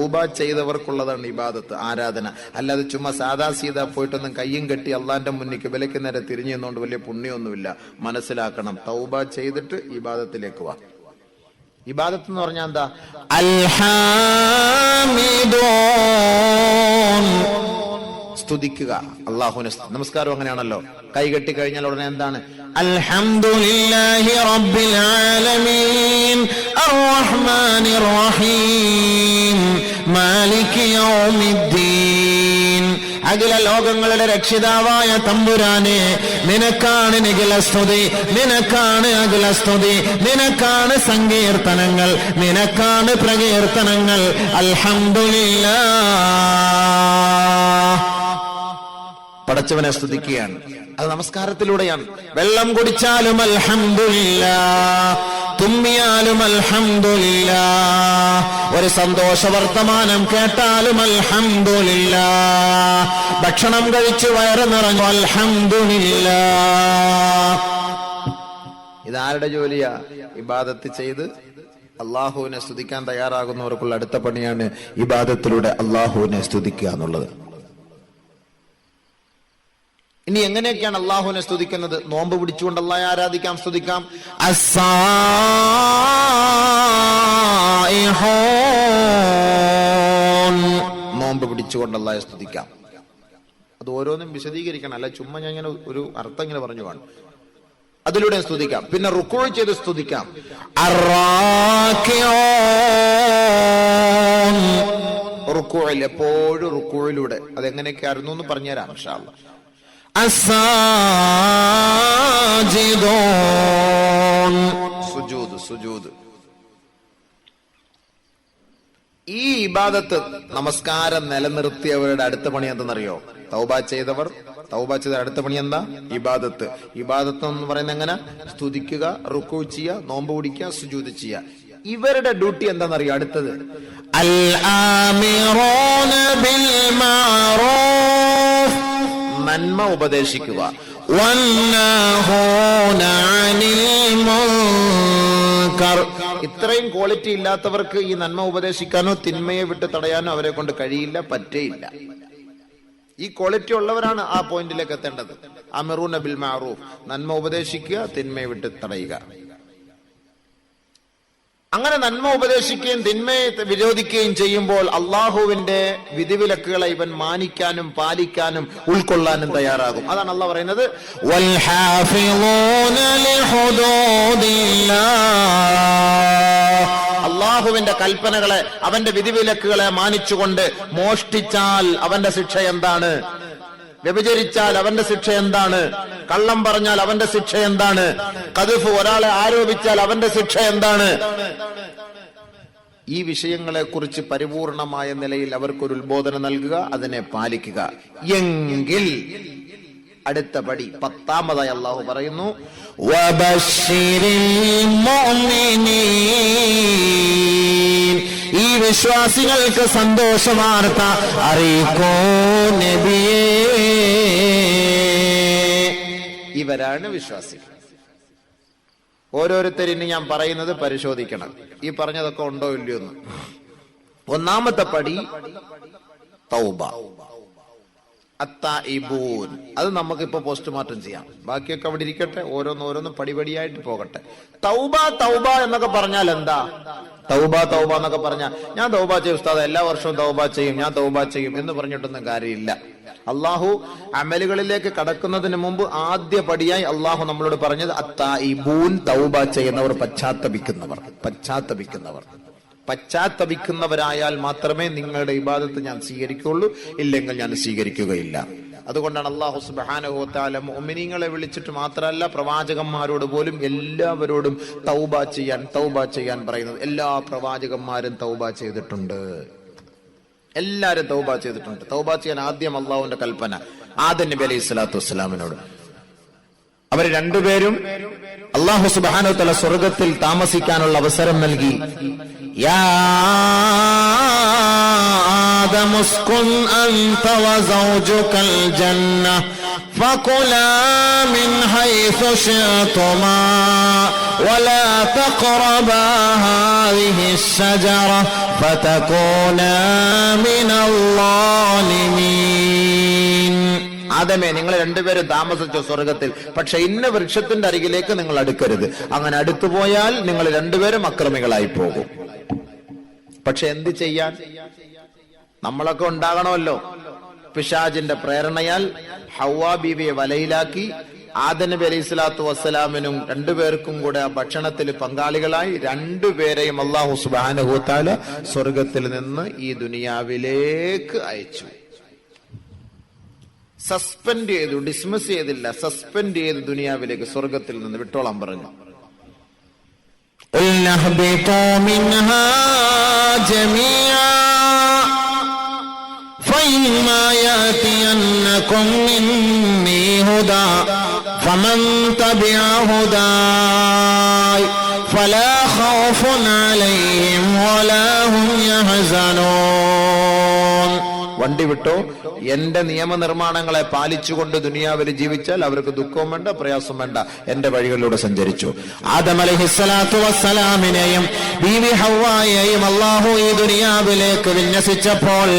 തൗബ ചെയ്തവർക്കുള്ളതാണ് ഇബാദത്ത്, ആരാധന. അല്ലാതെ ചുമ്മാ സാദാ സീതാ പോയിട്ടൊന്നും കയ്യും കെട്ടി അള്ളാന്റെ മുന്നിക്ക് വിലക്ക് നേരെ തിരിഞ്ഞു നിന്നുകൊണ്ട് വലിയ പുണ്യമൊന്നുമില്ല. മനസ്സിലാക്കണം, തൗബ ചെയ്തിട്ട് ഇബാദത്തിലേക്ക് വാ. ഇബാദത്ത് എന്ന് പറഞ്ഞാൽ എന്താ? സ്തുതിക്കുക അല്ലാഹുവിനെ. നമസ്കാരം അങ്ങനെയാണല്ലോ, കൈകെട്ടി കഴിഞ്ഞാൽ ഉടനെ എന്താണ്? അൽഹംദുലില്ലാഹി റബ്ബിൽ ആലമീൻ അർറഹ്മാനിർ റഹീം മാലികി യൗമിദ്ദീൻ. അഖില ലോകങ്ങളുടെ രക്ഷിതാവായ തമ്പുരാനെ, നിനക്കാണ് നിഖില സ്തുതി, നിനക്കാണ് അഖില സ്തുതി, നിനക്കാണ് സങ്കീർത്തനങ്ങൾ, നിനക്കാണ് പ്രകീർത്തനങ്ങൾ. അൽഹംദുലില്ലാഹ്. പടച്ചവനെ സ്തുതിക്കുകയാണ്. അത് നമസ്കാരത്തിലൂടെയാണ്. വെള്ളം കുടിച്ചാലും അൽഹംദുലില്ലാഹ്, തുമ്മിയാലും അൽഹംദുലില്ലാഹ്, ഒരു സന്തോഷ വർത്തമാനം കേട്ടാലും അൽഹംദുലില്ലാഹ്, ഭക്ഷണം കഴിച്ചു വയറ് നിറഞ്ഞു അൽഹംദുലില്ലാഹ്. ഇതാരുടെ ജോലിയാ? ഇബാദത്ത് ചെയ്ത് അള്ളാഹുവിനെ സ്തുതിക്കാൻ തയ്യാറാകുന്നവർക്കുള്ള അടുത്ത പണിയാണ് ഇബാദത്തിലൂടെ അള്ളാഹുവിനെ സ്തുതിക്കുക എന്നുള്ളത്. ഇനി എങ്ങനെയൊക്കെയാണ് അള്ളാഹുവിനെ സ്തുതിക്കുന്നത്? നോമ്പ് പിടിച്ചുകൊണ്ട് അള്ളാഹെ ആരാധിക്കാം, സ്തുതിക്കാം. നോമ്പ് പിടിച്ചുകൊണ്ട് അള്ളാഹെ സ്തുതിക്കാം. അത് ഓരോന്നും വിശദീകരിക്കണം, അല്ല ചുമ്മാ ഞാൻ ഇങ്ങനെ ഒരു അർത്ഥം ഇങ്ങനെ പറഞ്ഞു കാണും. അതിലൂടെ സ്തുതിക്കാം. പിന്നെ റുക്കൂ ചെയ്ത് സ്തുതിക്കാം. റുക്കൂയിൽ എപ്പോഴും റുക്കൂയിലൂടെ അതെങ്ങനെയൊക്കെയായിരുന്നു എന്ന് പറഞ്ഞുതരാം ഇൻഷാ അല്ലാഹ്. സുജൂദ്. ഈ ഇബാദത്ത് നമസ്കാരം നിലനിർത്തിയവരുടെ അടുത്ത പണി എന്തെന്നറിയോ? തൗബ ചെയ്തവർ, തൗബ ചെയ്ത അടുത്ത പണി എന്താ? ഇബാദത്ത്. ഇബാദത്ത് എന്ന് പറയുന്നത് എങ്ങനെ? സ്തുതിക്കുക, റുക്കൂ ചെയ്യുക, നോമ്പ് പിടിക്കുക, സുജൂദ് ചെയ്യുക. ഇവരുടെ ഡ്യൂട്ടി എന്താണെന്നറിയോ? അടുത്തത് നന്മ ഉപദേശിക്കുക, ഇത്രയും ക്വാളിറ്റി ഇല്ലാത്തവർക്ക് ഈ നന്മ ഉപദേശിക്കാനോ തിന്മയെ വിട്ട് തടയാനോ അവരെ കൊണ്ട് കഴിയില്ല, പറ്റേയില്ല. ഈ ക്വാളിറ്റി ഉള്ളവരാണ് ആ പോയിന്റിലേക്ക് എത്തേണ്ടത്. അമിറൂന ബിൽ മഅറൂഫ്, നന്മ ഉപദേശിക്കുക, തിന്മയെ വിട്ട് തടയുക. അങ്ങനെ നന്മ ഉപദേശിക്കുകയും തിന്മയെ വിരോധിക്കുകയും ചെയ്യുമ്പോൾ അള്ളാഹുവിന്റെ വിധിവിലക്കുകളെ ഇവൻ മാനിക്കാനും പാലിക്കാനും ഉൾക്കൊള്ളാനും തയ്യാറാകും. അതാണ് അള്ളാഹ് പറയുന്നത്, അള്ളാഹുവിന്റെ കൽപ്പനകളെ, അവന്റെ വിധിവിലക്കുകളെ മാനിച്ചുകൊണ്ട് മോഷ്ടിച്ചാൽ അവന്റെ ശിക്ഷ എന്താണ്? വ്യഭിചരിച്ചാൽ അവന്റെ ശിക്ഷ എന്താണ്? കള്ളം പറഞ്ഞാൽ അവന്റെ ശിക്ഷ എന്താണ്? ഖദ്ഫ്, ഒരാളെ ആരോപിച്ചാൽ അവന്റെ ശിക്ഷ എന്താണ്? ഈ വിഷയങ്ങളെ കുറിച്ച് പരിപൂർണമായ നിലയിൽ അവർക്കൊരു ഉത്ബോധനം നൽകുക, അതിനെ പാലിക്കുക. എങ്കിൽ അടുത്ത പടി 10-ാമതായി അള്ളാഹു പറയുന്നു, ഈ വിശ്വാസികൾക്ക് സന്തോഷവാർത്ത അറിയിക്കൂ നബിയേ. ഇവരാണ് വിശ്വാസികൾ. ഓരോരുത്തരും ഞാൻ പറയുന്നത് പരിശോധിക്കണം, ഈ പറഞ്ഞതൊക്കെ ഉണ്ടോ ഇല്ലയോ എന്ന്. ഒന്നാമത്തെ പടി തൗബ, അത്തായിബൂൻ. അത് നമുക്കിപ്പോ പോസ്റ്റ്മോർട്ടം ചെയ്യാം, ബാക്കിയൊക്കെ അവിടെ ഇരിക്കട്ടെ, ഓരോന്നോരോന്ന് പടിപടിയായിട്ട് പോകട്ടെ. തൗബ തൗബ എന്നൊക്കെ പറഞ്ഞാൽ എന്താ? തൗബ എന്നൊക്കെ പറഞ്ഞാൽ ഞാൻ തൗബ ചെയ്യും ഉസ്താദ്, എല്ലാ വർഷവും തൗബ ചെയ്യും, ഞാൻ തൗബ ചെയ്യും എന്ന് പറഞ്ഞിട്ടൊന്നും കാര്യമില്ല. അള്ളാഹു അമലുകളിലേക്ക് കടക്കുന്നതിന് മുമ്പ് ആദ്യ പടിയായി അള്ളാഹു നമ്മളോട് പറഞ്ഞത് അത്തായിബൂൻ, തൗബ ചെയ്യുന്നവർ, പശ്ചാത്തപിക്കുന്നവരായാൽ മാത്രമേ നിങ്ങളുടെ ഇബാദത്ത് ഞാൻ സ്വീകരിക്കുള്ളൂ, ഇല്ലെങ്കിൽ ഞാൻ സ്വീകരിക്കുകയില്ല. അതുകൊണ്ടാണ് അല്ലാഹു സുബ്ഹാനഹു വ തആല മുഅ്മിനീങ്ങളെ വിളിച്ചിട്ട് മാത്രമല്ല പ്രവാചകന്മാരോട് പോലും എല്ലാവരോടും തൗബ ചെയ്യാൻ പറയുന്നത്. എല്ലാ പ്രവാചകന്മാരും തൗബ ചെയ്തിട്ടുണ്ട്, എല്ലാരും തൗബ ചെയ്തിട്ടുണ്ട്. തൗബ ചെയ്യാൻ ആദ്യം അള്ളാഹുവിന്റെ കൽപ്പന ആദം നബി അലൈഹി സ്വലാത്തു വസ്സലാമിനോട്. അവർ രണ്ടുപേരും അല്ലാഹു സുബ്ഹാനഹു വ തആല സ്വർഗ്ഗത്തിൽ താമസിക്കാനുള്ള അവസരം നൽകി. യാ ആദം ഉസ്കുൻ അൻത വസൗജുകൽ ജന്ന فكلا من حيث شئتما ولا تقربا هذه الشجرة فتكونا من الظالمين. ആദമേ, നിങ്ങൾ രണ്ടുപേരും താമസിച്ചു സ്വർഗത്തിൽ, പക്ഷെ ഇന്ന വൃക്ഷത്തിന്റെ അരികിലേക്ക് നിങ്ങൾ അടുക്കരുത്. അങ്ങനെ അടുത്തുപോയാൽ നിങ്ങൾ രണ്ടുപേരും അക്രമികളായി പോകും. പക്ഷെ എന്ത് ചെയ്യാൻ? നമ്മളൊക്കെ ഉണ്ടാകണമല്ലോ. പിശാചിന്റെ പ്രേരണയാൽ ഹവ്വാ ബീവിയെ വലയിലാക്കി ആദം നബി അലൈഹി സ്വലാത്തു വസ്സലാമിനും രണ്ടുപേർക്കും കൂടെ ആ ഭക്ഷണത്തിൽ പങ്കാളികളായി രണ്ടുപേരെയും അല്ലാഹു സുബ്ഹാനഹു വ തആല സ്വർഗത്തിൽ നിന്ന് ഈ ദുനിയാവിലേക്ക് അയച്ചു. സസ്പെൻഡ് ചെയ്തു, ഡിസ്മിസ് ചെയ്തില്ല, സസ്പെൻഡ് ചെയ്ത് ദുനിയാവിലേക്ക് സ്വർഗത്തിൽ നിന്ന് വിട്ടോളാൻ പറഞ്ഞു. فإما يأتينكم مني هدى فمن تبع هداي فلا خوف عليهم ولا هم يحزنون. വണ്ടി വിട്ടോ, എന്റെ നിയമനിർമ്മാണങ്ങളെ പാലിച്ചുകൊണ്ട് ദുനിയാവിൽ ജീവിച്ചാൽ അവർക്ക് ദുഃഖവും വേണ്ട, പ്രയാസം വേണ്ട, എന്റെ വഴികളിലൂടെ സഞ്ചരിച്ചു. ആദം അലൈഹിസ്സലാത്തു വസ്സലാമിനെയും ബീവി ഹവ്വായെയും അല്ലാഹു ഈ ദുനിയാവിലേക്ക് വിന്യസിച്ചപ്പോൾ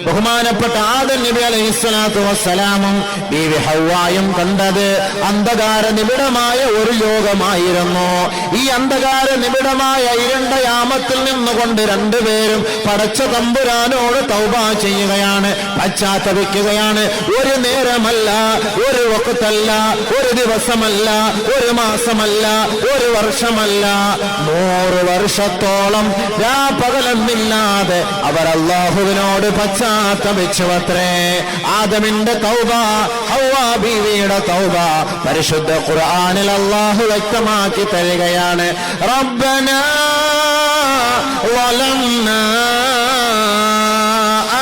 ബഹുമാനപ്പെട്ട ആദം നബി അലൈഹിസ്സലാത്തു വസ്സലാമും ബീവി ഹവ്വായും കണ്ടത് അന്ധകാര നിബിഡമായ ഒരു ലോകമായിരുന്നു. ഈ അന്ധകാര നിബിഡമായ ഇരുണ്ട യാമത്തിൽ നിന്നുകൊണ്ട് രണ്ടുപേരും പടച്ച തമ്പുരാനോട് തൗബ ചെയ്യുകയാണ്, പശ്ചാത്തപിക്കുകയാണ്. ഒരു നേരമല്ല, ഒരു വഖ്തല്ല, ഒരു ദിവസമല്ല, ഒരു മാസമല്ല, ഒരു വർഷമല്ല, 100 വർഷത്തോളം രാപകലെന്നില്ലാതെ അവർ അല്ലാഹുവിനോട് പശ്ചാത്തപിച്ചുവത്രേ. ആദമിന്റെ തൗബ, ഹവ്വാ ബീവിയുടെ തൗബ പരിശുദ്ധ ഖുർആനിൽ അല്ലാഹു വ്യക്തമാക്കി തരികയാണ്. റബ്ബനാ വലംനാ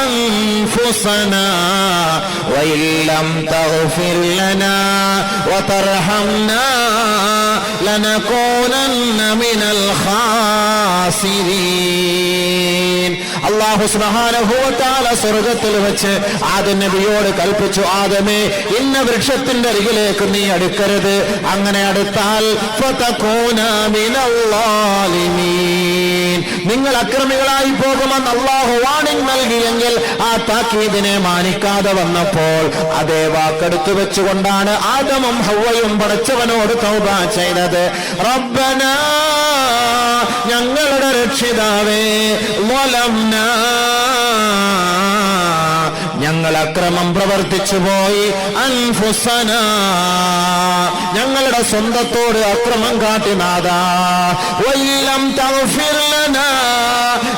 أنفسنا وإن لم تغفر لنا وترحمنا لنكونن من الخاسرين. അല്ലാഹു സുബ്ഹാനഹു വ തആല സ്വർഗ്ഗത്തിൽ വെച്ച് ആദം നബിയോട് കൽപ്പിച്ചു, ആദമേ, ഇന്ന വൃക്ഷത്തിന്റെ അരികിലേക്ക് നീ അടുക്കരുത്. അങ്ങനെ അടുത്താൽ ഫതകൂന മിനൽ ളാലിമീൻ, നിങ്ങൾ അക്രമികളായി പോകുമെന്ന് അല്ലാഹു വാണിംഗ് നൽകിയെങ്കിൽ ആ താക്കീദിനെ മാനിക്കാതെ വന്നപ്പോൾ അതേ വാക്കെടുത്തു വെച്ചുകൊണ്ടാണ് ആദമും ഹവ്വയും പടച്ചവനോട് തൗബ ചെയ്തത്. റബ്ബനാ, ഞങ്ങളുടെ രക്ഷിതാവേ, വലംനാ, ഞങ്ങൾ അക്രമം പ്രവർത്തിച്ചു പോയി, അൻഫുസനാ, ഞങ്ങളുടെ സ്വന്തത്തോട് അക്രമം കാട്ടി നാഥാ, വല്ലം തഗ്ഫിർ ലനാ,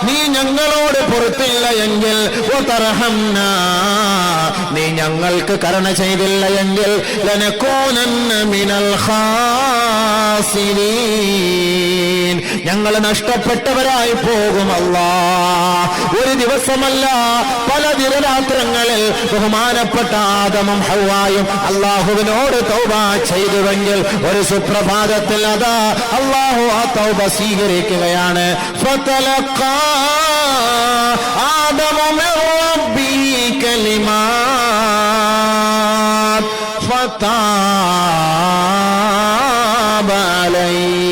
നീ ഞങ്ങളോട് പുറത്തില്ല എങ്കിൽ, വതർഹംനാ, നീ ഞങ്ങൾക്ക് കരുണ ചെയ്തില്ല എങ്കിൽ, ലനകൂനന്ന മിനൽ ഖാസിരീൻ, ഞങ്ങൾ നഷ്ടപ്പെട്ടവരായി പോകും അല്ലാഹ്. ഒരു ദിവസമല്ല, പല ദിനരാത്രങ്ങളിൽ ബഹുമാനപ്പെട്ട ആദമും ഹവ്വായും അല്ലാഹുവിനോട് തൗബ ചെയ്തുവെങ്കിൽ ഒരു സുപ്രഭാതത്തിൽ അതാ അല്ലാഹു ആ തൗബ സ്വീകരിക്കുകയാണ്. ഫതലഖാ ആദമു മിർ റബ്ബിഹി കലിമാത് ഫതാബ അലൈഹി.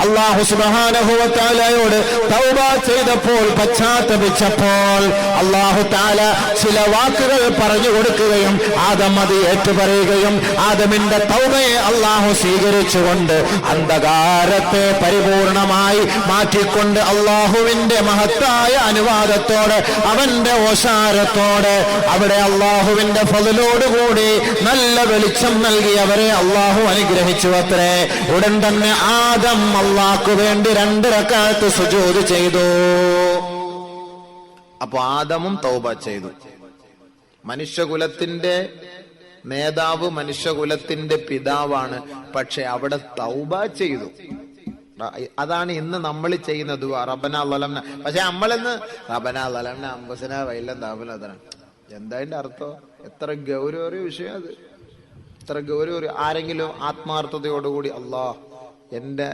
അല്ലാഹു സുബ്ഹാനഹു വ തആലയോട് തൗബ ചെയ്തപ്പോൾ, പശ്ചാത്തപിച്ചപ്പോൾ അല്ലാഹു തആല ചില വാക്കുകൾ പറഞ്ഞു കൊടുക്കുകയും ആദം അത് ഏറ്റുപറയുകയും ആദമിന്റെ തൗബയെ അല്ലാഹു സ്വീകരിച്ചുകൊണ്ട് അന്ധകാരത്തെ പരിപൂർണമായി മാറ്റിക്കൊണ്ട് അല്ലാഹുവിന്റെ മഹത്തായ അനുവാദത്തോടെ, അവന്റെ ഓശാരത്തോടെ, അവിടെ അല്ലാഹുവിന്റെ ഫളലോടുകൂടി നല്ല വെളിച്ചം നൽകി അവരെ അല്ലാഹു അനുഗ്രഹിച്ചു അത്രേ. ഉടൻ തന്നെ ആദം അല്ലാഹുവിന് വേണ്ടി 2 റക്അത്ത് സുജൂദ് ചെയ്തു. അപ്പൊ ആദമും തൗബ ചെയ്തു. മനുഷ്യകുലത്തിന്റെ നേതാവ്, മനുഷ്യകുലത്തിന്റെ പിതാവാണ്. പക്ഷെ അവിടെ തൗബ ചെയ്തു. അതാണ് ഇന്ന് നമ്മൾ ചെയ്യുന്ന ദുആ, റബ്ബനാ ലലംന. പക്ഷെ നമ്മളിന്ന് റബ്ബനാ ലലംന അംബുസനാ വൈലം താപനതാണ്. എന്താ അതിന്റെ അർത്ഥം? എത്ര ഗൗരവമായ വിഷയം അത്, എത്ര ഗൗരവ. ആരെങ്കിലും ആത്മാർത്ഥതയോടുകൂടി അല്ലാഹ്, എന്റെ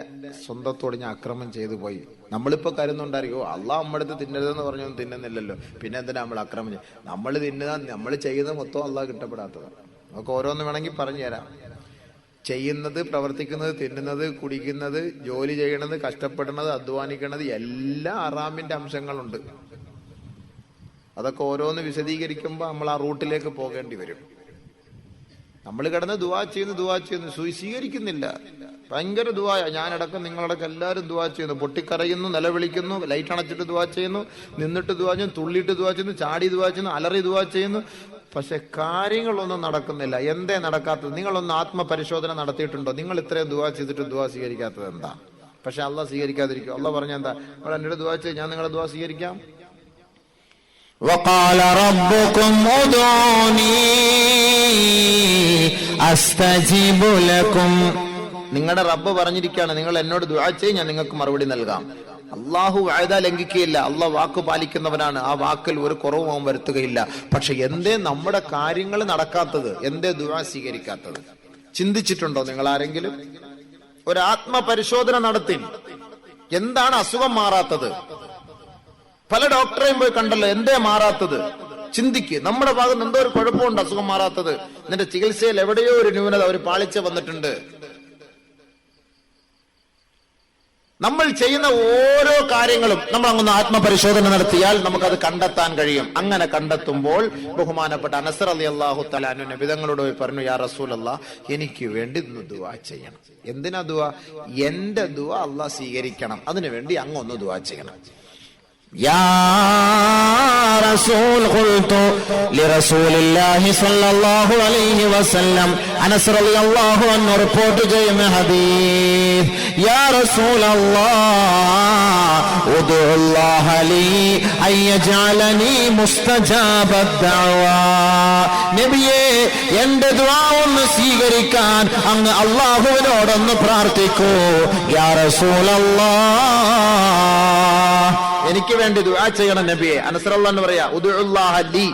സ്വന്തത്തോട് ഞാൻ അക്രമം ചെയ്തു പോയി, നമ്മളിപ്പോ കരുതുന്നുണ്ടായിരിക്കും അള്ളാഹ് നമ്മുടെ അടുത്ത് തിന്നരുതെന്ന് പറഞ്ഞൊന്നും തിന്നുന്നില്ലല്ലോ, പിന്നെ എന്തിനാ നമ്മൾ ആക്രമണം? നമ്മൾ നമ്മൾ ചെയ്യുന്നത് മൊത്തം അള്ളാഹ് കിട്ടപ്പെടാത്തതാണ്. നമുക്ക് ഓരോന്ന് വേണമെങ്കിൽ പറഞ്ഞു തരാം. ചെയ്യുന്നത്, പ്രവർത്തിക്കുന്നത്, തിന്നുന്നത്, കുടിക്കുന്നത്, ജോലി ചെയ്യണത്, കഷ്ടപ്പെടുന്നത്, അധ്വാനിക്കണത് എല്ലാം ഹറാമിന്റെ അംശങ്ങളുണ്ട്. അതൊക്കെ ഓരോന്ന് വിശദീകരിക്കുമ്പോൾ നമ്മൾ ആ റൂട്ടിലേക്ക് പോകേണ്ടി വരും. നമ്മൾ കിടന്ന് ദുആ ചെയ്യുന്നു സ്വീകരിക്കുന്നില്ല. ഭയങ്കര ദുആ. ഞാനടക്കം നിങ്ങളടക്കം എല്ലാവരും ദുആ ചെയ്യുന്നു, പൊട്ടിക്കരയുന്നു, നിലവിളിക്കുന്നു, ലൈറ്റ് അണച്ചിട്ട് ദുആ ചെയ്യുന്നു, നിന്നിട്ട് ദുആ ചെയ്യുന്നു, തുള്ളിയിട്ട് ദുആ ചെയ്യുന്നു, ചാടി ദുആ ചെയ്യുന്നു, അലറി ദുആ ചെയ്യുന്നു. പക്ഷെ കാര്യങ്ങളൊന്നും നടക്കുന്നില്ല. എന്തേ നടക്കാത്തത്? നിങ്ങളൊന്ന് ആത്മപരിശോധന നടത്തിയിട്ടുണ്ടോ? നിങ്ങൾ ഇത്രയും ദുആ ചെയ്തിട്ട് ദുആ സ്വീകരിക്കാത്തത് എന്താ? പക്ഷെ അള്ളാഹ് സ്വീകരിക്കാതിരിക്കും. അള്ളാഹ് പറഞ്ഞ എന്താ? നിങ്ങൾ എന്നോട് ദുആ ചെയ്ത് ഞാൻ നിങ്ങളെ ദുആ സ്വീകരിക്കാം. وقال ربكم ادعوني استجب لكم. നിങ്ങളുടെ റബ്ബ് പറഞ്ഞിരിക്കുകയാണ്, നിങ്ങൾ എന്നോട് ദുആ ചെയ്യ്, ഞാൻ നിങ്ങൾക്ക് മറുപടി നൽകാം. അള്ളാഹു വഅദ ലംഘിക്കുകയില്ല. അള്ളാഹ് വാക്ക് പാലിക്കുന്നവനാണ്. ആ വാക്കിൽ ഒരു കുറവും അവൻ വരുത്തുകയില്ല. പക്ഷെ എന്തേ നമ്മുടെ കാര്യങ്ങൾ നടക്കാത്തത്? എന്തേ ദുആ സ്വീകരിക്കാത്തത്? ചിന്തിച്ചിട്ടുണ്ടോ നിങ്ങൾ ആരെങ്കിലും? ഒരു ആത്മപരിശോധന നടത്തി. എന്താണ് അസുഖം മാറാത്തത്? പല ഡോക്ടറെയും പോയി കണ്ടല്ലോ, എന്തേ മാറാത്തത്? ചിന്തിക്ക്. നമ്മുടെ ഭാഗത്ത് എന്തോ ഒരു കുഴപ്പമുണ്ട്, അസുഖം മാറാത്തത്. നിന്റെ ചികിത്സയിൽ എവിടെയോ ഒരു ന്യൂനത, ഒരു പാളിച്ച വന്നിട്ടുണ്ട്. നമ്മൾ ചെയ്യുന്ന ഓരോ കാര്യങ്ങളും നമ്മൾ അങ്ങൊന്ന് ആത്മപരിശോധന നടത്തിയാൽ നമുക്കത് കണ്ടെത്താൻ കഴിയും. അങ്ങനെ കണ്ടെത്തുമ്പോൾ ബഹുമാനപ്പെട്ട അനസ് റളിയല്ലാഹു തആല അൻഹു നബിതങ്ങളോട് പറഞ്ഞു, യാ റസൂലല്ലാഹ്, എനിക്ക് വേണ്ടി ഒന്ന് ദുആ ചെയ്യണം. എന്തിനാ ദുആ? എന്റെ ദുആ അല്ലാഹ് സ്വീകരിക്കണം, അതിനു വേണ്ടി അങ്ങൊന്ന് ദുആ ചെയ്യണം. يا رسول قلت لرسول الله صلى الله عليه وسلم أنس رضي الله عنه ريبورت ചെയ്യുന്ന ഹദീസ്, يا رسول الله ادع الله لي أن يجعلني مستجاب الدعوة. നബിയേ, എന്റെ ദുആ ഒന്ന് സ്വീകരിക്കാൻ അങ്ങ് അല്ലാഹുവിനോടൊന്ന് പ്രാർത്ഥിക്കൂ. യാ റസൂലല്ലാഹ്, എനിക്ക് വേണ്ടി ദുആ ചെയ്യണം നബിയെ. അനസ് റളിയല്ലാഹു അൻഹു പറയാ, ഉദ്ഉല്ലാഹ ലി,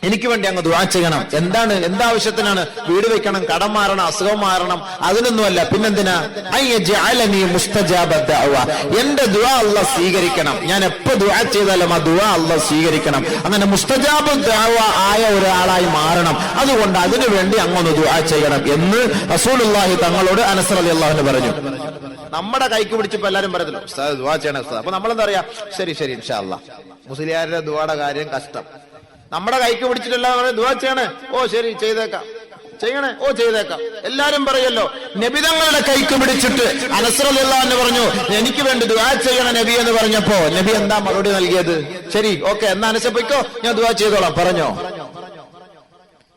എനിക്ക് വേണ്ടി അങ്ങ് ദുആ ചെയ്യണം. എന്താണ്? എന്താവശ്യത്തിനാണ്? വീട് വെക്കണം, കടം മാറണം, അസുഖം മാറണം, അതിനൊന്നുമല്ല. പിന്നെന്തിനാ? അയ്യജഅലനി മുസ്തജാബ ദഅവ, എന്റെ ദുആ അല്ലാഹ് സ്വീകരിക്കണം. ഞാൻ എപ്പോ ദുആ ചെയ്താലും ആ ദുആ അല്ലാഹ് സ്വീകരിക്കണം. അങ്ങനെ മുസ്തജാബ ദഅവ ആയ ഒരാളായി മാറണം. അതുകൊണ്ട് അതിനു വേണ്ടി അങ്ങൊന്ന് ദുആ ചെയ്യണം എന്ന് റസൂലുള്ളാഹി തങ്ങളോട് അനസ് റളിയല്ലാഹു അൻഹു പറഞ്ഞു. നമ്മുടെ കൈക്ക് പിടിച്ചപ്പോ എല്ലാരും പറയല്ലോ, ഉസ്താദ് ദുആ ചെയ്യണം ഉസ്താദ്. അപ്പൊ നമ്മളെന്താ പറയാ? ശരി ശരി ഇൻഷാ അല്ലാഹ്. മുസ്ലിയാരുടെ ദുആയുടെ കാര്യം കഷ്ടം. നമ്മുടെ കൈക്ക് പിടിച്ചിട്ടല്ല ദുആ ചെയ്യണേ. ഓ ശരി ചെയ്തേക്കാം. ചെയ്യണേ? ഓ ചെയ്തേക്കാം. എല്ലാരും പറയല്ലോ. നബിതങ്ങളുടെ കൈക്ക് പിടിച്ചിട്ട് അനസ് റളിയല്ലാഹു അൻഹു പറഞ്ഞു, എനിക്ക് വേണ്ടി ദുആ ചെയ്യണം നബി എന്ന് പറഞ്ഞപ്പോ നബി എന്താ മറുപടി നൽകിയത്? ശരി, ഓക്കെ, എന്നാ അനസ് പോയിക്കോ, ഞാൻ ദുആ ചെയ്തോളാം. പറഞ്ഞോ?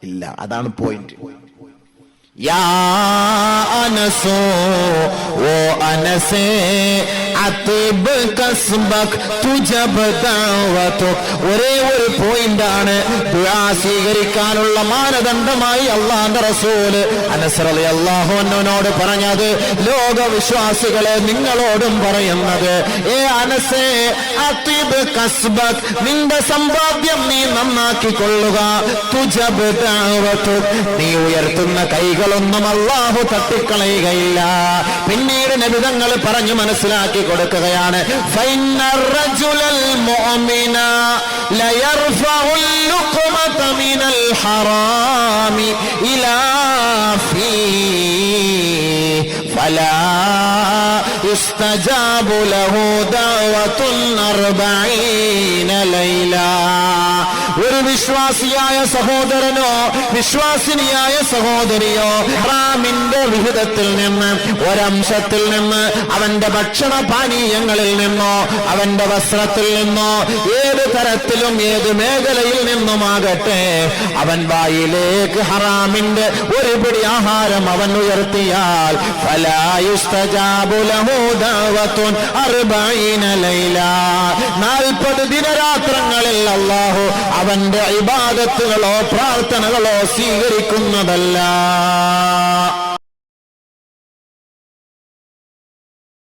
ഇല്ല. അതാണ് പോയിന്റ്. യാ അനസോ, ഓ അനസേ, അതിബ് കസ്ബക് തുജബ് ദഅവതുക്. ഒരേ ഒരു പോയിന്റ് ആണ് ദുആ സ്വീകരിക്കാനുള്ള മാനദണ്ഡമായി അല്ലാഹുവിന്റെ റസൂല് അനസ് റളിയല്ലാഹു അൻഹുവിനോട് പറഞ്ഞത്. ലോക വിശ്വാസികളെ നിങ്ങളോടും പറയുന്നത്, ഏ അനസേ, അതിബ് കസ്ബക്, നിന്റെ സമ്പാദ്യം നീ നന്നാക്കിക്കൊള്ളുക. തുജബ് ദഅവതുക്, നീ ഉയർത്തുന്ന കൈകളൊന്നും അല്ലാഹു തട്ടിക്കളയുകയില്ല. പിന്നീട് നബിതങ്ങൾ പറഞ്ഞു മനസ്സിലാക്കി കൊടുക്കുകയാണ്, ഫൈനർ റജുലൽ മുഅ്മിന ലയർഫഉൽ ലുഖ്മത മിനൽ ഹറാമി ഇലാ ഫീ ഫലാ യുസ്തജാബു ലഹു ദഅവത്തുൻ 40 ലൈല. ഒരു വിശ്വാസിയായ സഹോദരനോ വിശ്വാസിനിയായ സഹോദരിയോ ഹറാമിന്റെ വിഹിതത്തിൽ നിന്ന്, ഒരംശത്തിൽ നിന്ന്, അവന്റെ ഭക്ഷണ പാനീയങ്ങളിൽ നിന്നോ അവന്റെ വസ്ത്രത്തിൽ നിന്നോ ഏത് തരത്തിലും ഏത് മേഖലയിൽ നിന്നുമാകട്ടെ, അവൻ വായിലേക്ക് ഹറാമിന്റെ ഒരു പിടി ആഹാരം അവൻ ഉയർത്തിയാൽ ഫലാ യുസ്തജാബു ലഹു ദഅവത്തുൻ 40 ലൈല, 40 ദിനരാത്രങ്ങളിൽ അല്ലാഹു അവന്റെ ഇബാദത്തുകളോ പ്രാർത്ഥനകളോ സ്വീകരിക്കുന്നതല്ല.